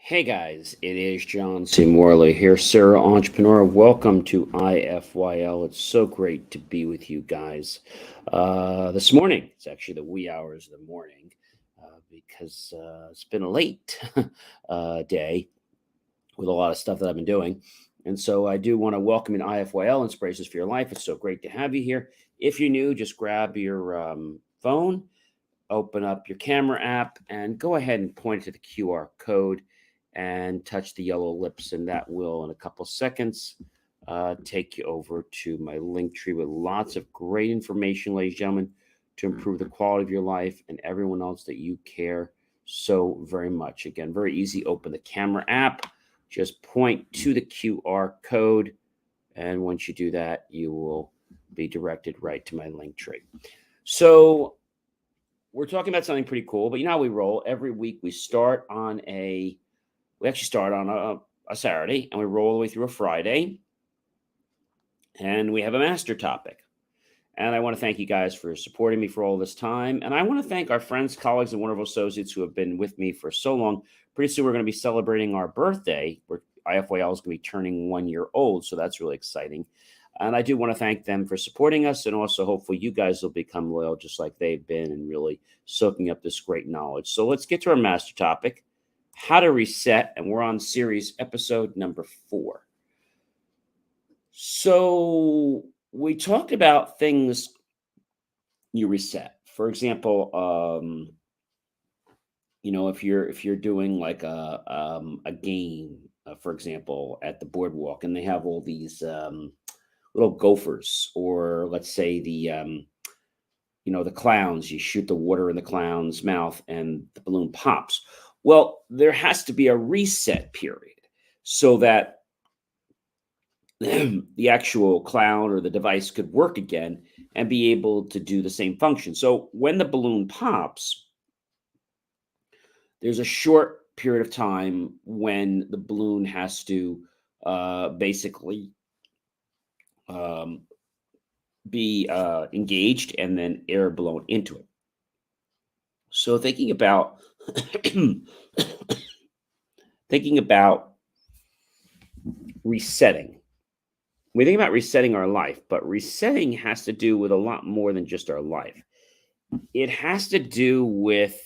Hey guys, it is John C. Morley here, Sir Entrepreneur. Welcome to IFYL. It's so great to be with you guys. This morning, it's actually the wee hours of the morning because it's been a late day with a lot of stuff that I've been doing. And so I do want to welcome in IFYL, Inspirations for Your Life. It's so great to have you here. If you're new, just grab your phone, open up your camera app, and go ahead and point to the QR code and touch the yellow lips, and that will, in a couple seconds, take you over to my link tree with lots of great information, ladies and gentlemen, to improve the quality of your life and everyone else that you care so very much. Again, very easy. Open the camera app, just point to the QR code, and once you do that, you will be directed right to my link tree. So we're talking about something pretty cool, but you know how we roll. Every week we actually start on a Saturday and we roll all the way through a Friday, and we have a master topic. And I want to thank you guys for supporting me for all this time. And I want to thank our friends, colleagues, and wonderful associates who have been with me for so long. Pretty soon we're going to be celebrating our birthday, where IFYL is going to be turning 1 year old. So that's really exciting. And I do want to thank them for supporting us. And also, hopefully, you guys will become loyal just like they've been and really soaking up this great knowledge. So let's get to our master topic, how to reset. And we're on series episode number 4. So we talked about things you reset. For example, if you're doing like a game, for example, at the boardwalk, and they have all these little gophers, or let's say the clowns, you shoot the water in the clown's mouth and the balloon pops. Well, there has to be a reset period so that the actual clown or the device could work again and be able to do the same function. So when the balloon pops, there's a short period of time when the balloon has to basically be engaged and then air blown into it. So thinking about resetting. We think about resetting our life, but resetting has to do with a lot more than just our life. It has to do with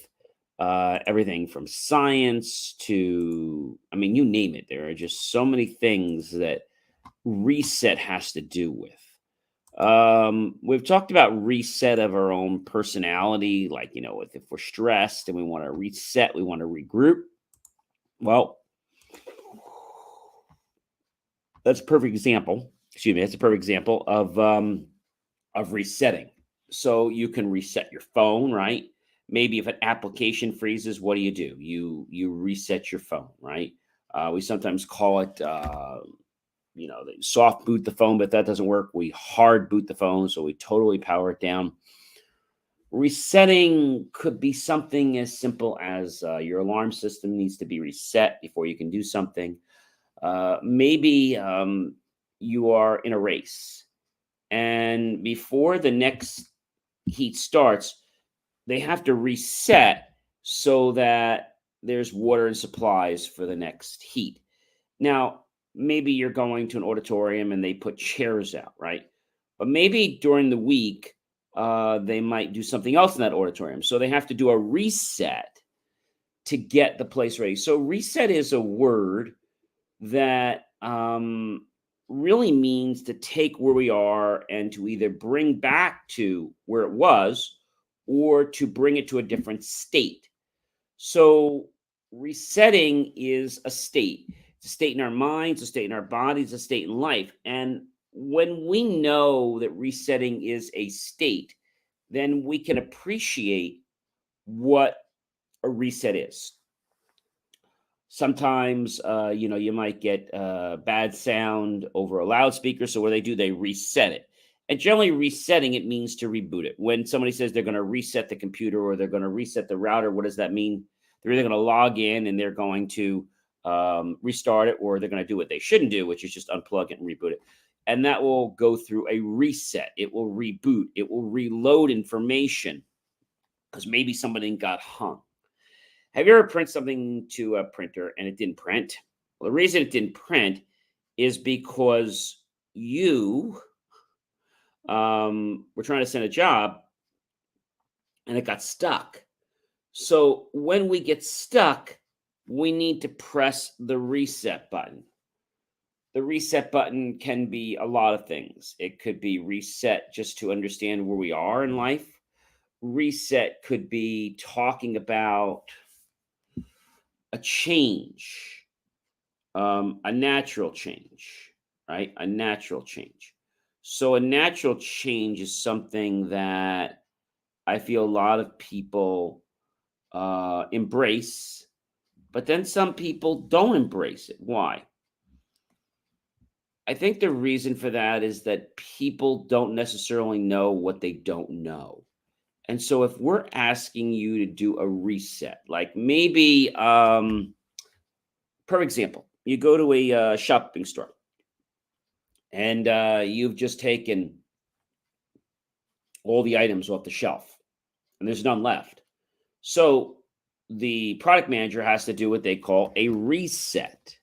everything from science to, you name it. There are just so many things that reset has to do with. We've talked about reset of our own personality, like, if we're stressed and we want to reset, we want to regroup. Well, that's a perfect example. That's a perfect example of resetting. So you can reset your phone, right? Maybe if an application freezes, what do? You reset your phone, right? We sometimes call it, they soft boot the phone, but that doesn't work. We hard boot the phone, so we totally power it down. Resetting could be something as simple as your alarm system needs to be reset before you can do something. Maybe you are in a race, and before the next heat starts, they have to reset so that there's water and supplies for the next heat. Now, maybe you're going to an auditorium and they put chairs out, right? But maybe during the week, they might do something else in that auditorium. So they have to do a reset to get the place ready. So, reset is a word that really means to take where we are and to either bring back to where it was or to bring it to a different state. So, resetting is a state. It's a state in our minds, a state in our bodies, a state in life. And when we know that resetting is a state, then we can appreciate what a reset is. Sometimes, you might get bad sound over a loudspeaker. So what do? They reset it. And generally, resetting it means to reboot it. When somebody says they're going to reset the computer or they're going to reset the router, what does that mean? They're either going to log in and they're going to restart it, or they're going to do what they shouldn't do, which is just unplug it and reboot it. And that will go through a reset. It will reboot. It will reload information because maybe somebody got hung. Have you ever printed something to a printer and it didn't print? Well, the reason it didn't print is because you were trying to send a job and it got stuck. So when we get stuck, we need to press the reset button. The reset button can be a lot of things. It could be reset just to understand where we are in life. Reset could be talking about a change, a natural change, right? A natural change. So a natural change is something that I feel a lot of people embrace, but then some people don't embrace it. Why? I think the reason for that is that people don't necessarily know what they don't know. And so if we're asking you to do a reset, like maybe, per example, you go to a shopping store and you've just taken all the items off the shelf and there's none left. So the product manager has to do what they call a reset.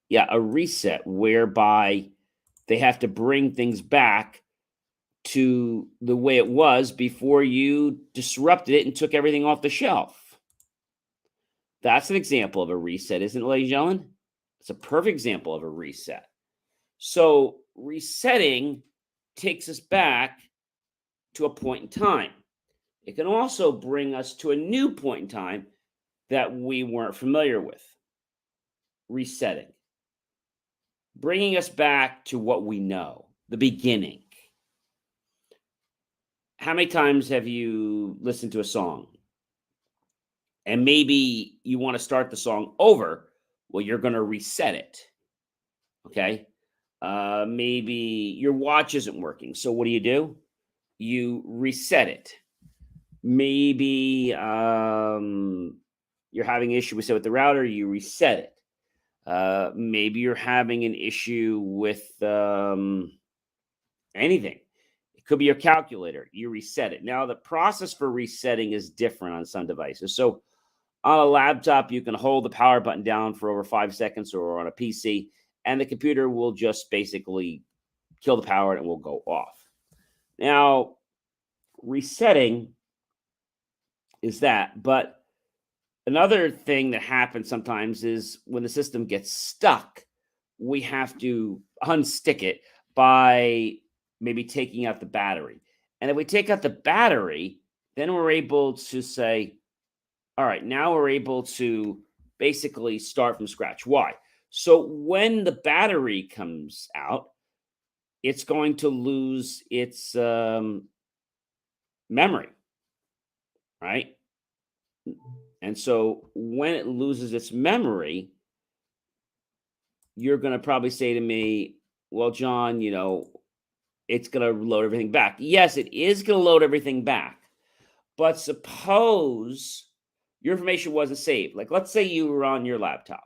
Yeah, a reset whereby they have to bring things back to the way it was before you disrupted it and took everything off the shelf. That's an example of a reset, isn't it, ladies and gentlemen? It's a perfect example of a reset. So resetting takes us back to a point in time. It can also bring us to a new point in time that we weren't familiar with. Resetting. Bringing us back to what we know, the beginning. How many times have you listened to a song and maybe you want to start the song over? Well, you're going to reset it. Okay. Maybe your watch isn't working. So what do? You reset it. Maybe you're having an issue with the router. You reset it. Maybe you're having an issue with anything. It could be your calculator. You reset it. Now, the process for resetting is different on some devices. So on a laptop, you can hold the power button down for over 5 seconds, or on a PC, and the computer will just basically kill the power and it will go off. Now, resetting is that. But another thing that happens sometimes is when the system gets stuck, we have to unstick it by maybe taking out the battery. And if we take out the battery, then we're able to say, all right, now we're able to basically start from scratch. Why? So when the battery comes out, it's going to lose its memory. right? And so when it loses its memory, you're going to probably say to me, well, John, it's going to load everything back. Yes, it is going to load everything back. But suppose your information wasn't saved. Like, let's say you were on your laptop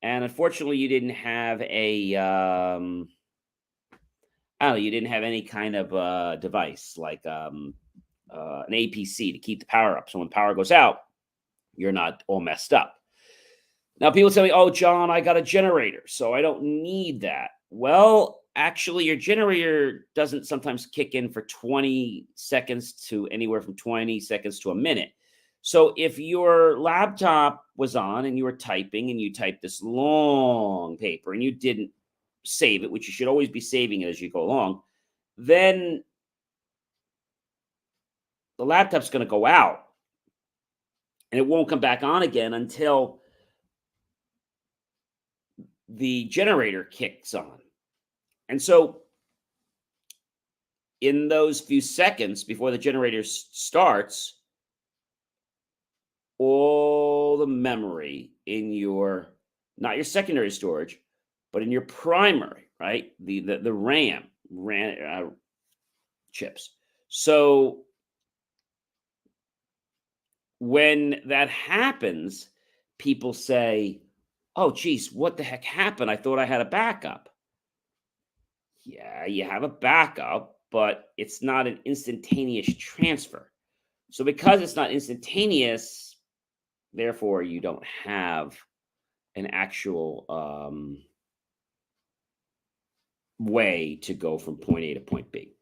and unfortunately you didn't have I don't know, you didn't have any kind of device like an APC to keep the power up. So when power goes out, you're not all messed up. Now, people tell me, oh, John, I got a generator, so I don't need that. Well, actually, your generator doesn't sometimes kick in for 20 seconds to anywhere from 20 seconds to a minute. So if your laptop was on and you were typing and you typed this long paper and you didn't save it, which you should always be saving it as you go along, then the laptop's going to go out and it won't come back on again until the generator kicks on. And so in those few seconds before the generator starts, all the memory in your, not your secondary storage, but in your primary, right? The RAM chips. So when that happens, people say, oh, geez, what the heck happened? I thought I had a backup. Yeah, you have a backup, but it's not an instantaneous transfer. So because it's not instantaneous, therefore you don't have an actual way to go from point A to point B.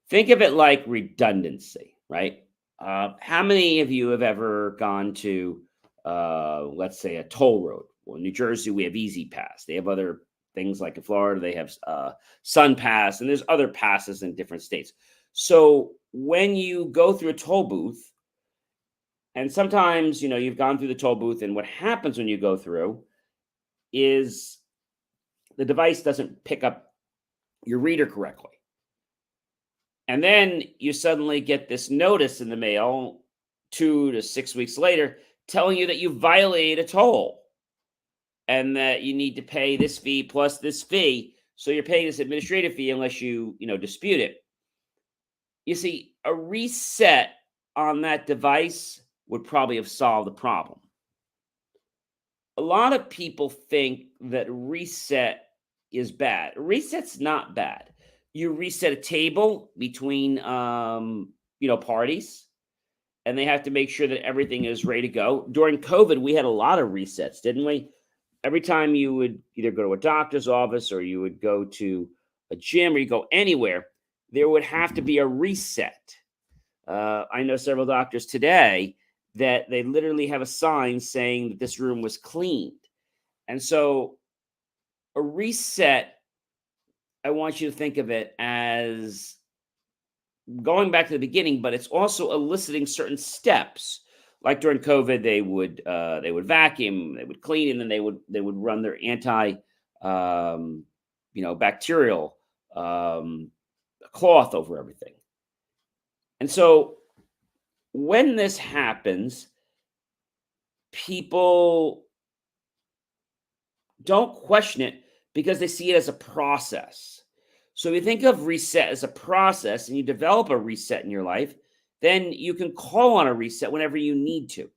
Think of it like redundancy, right? How many of you have ever gone to, let's say, a toll road? Well, in New Jersey, we have Easy Pass. They have other things like in Florida, they have Sun Pass, and there's other passes in different states. So when you go through a toll booth, and sometimes, you've gone through the toll booth, and what happens when you go through is the device doesn't pick up your reader correctly. And then you suddenly get this notice in the mail 2 to 6 weeks later telling you that you violated a toll and that you need to pay this fee plus this fee. So you're paying this administrative fee unless you dispute it. You see, a reset on that device would probably have solved the problem. A lot of people think that reset is bad. Reset's not bad. You reset a table between parties, and they have to make sure that everything is ready to go. During COVID, we had a lot of resets, didn't we? Every time you would either go to a doctor's office or you would go to a gym or you go anywhere, there would have to be a reset. I know several doctors today that they literally have a sign saying that this room was cleaned. And so a reset, I want you to think of it as going back to the beginning, but it's also eliciting certain steps. Like during COVID, they would vacuum, they would clean, and then they would run their bacterial cloth over everything. And so when this happens, people don't question it because they see it as a process. So if you think of reset as a process and you develop a reset in your life, then you can call on a reset whenever you need to.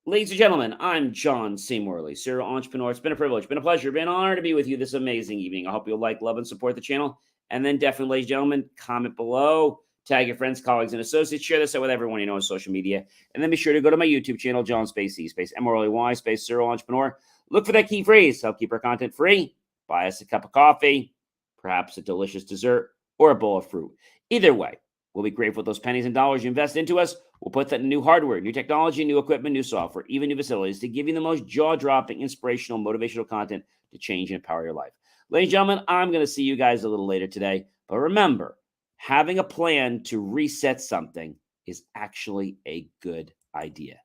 Ladies and gentlemen, I'm John C. Morley, serial entrepreneur. It's been a privilege, been a pleasure, been an honor to be with you this amazing evening. I hope you'll like, love, and support the channel. And then definitely, ladies and gentlemen, comment below, tag your friends, colleagues, and associates. Share this out with everyone you know on social media. And then be sure to go to my YouTube channel, John Space C Space M-R-L-E-Y Space Serial Entrepreneur. Look for that key phrase. Help keep our content free. Buy us a cup of coffee, perhaps a delicious dessert, or a bowl of fruit. Either way, we'll be grateful for those pennies and dollars you invest into us. We'll put that in new hardware, new technology, new equipment, new software, even new facilities to give you the most jaw-dropping, inspirational, motivational content to change and empower your life. Ladies and gentlemen, I'm going to see you guys a little later today. But remember, having a plan to reset something is actually a good idea.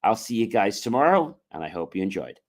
I'll see you guys tomorrow, and I hope you enjoyed.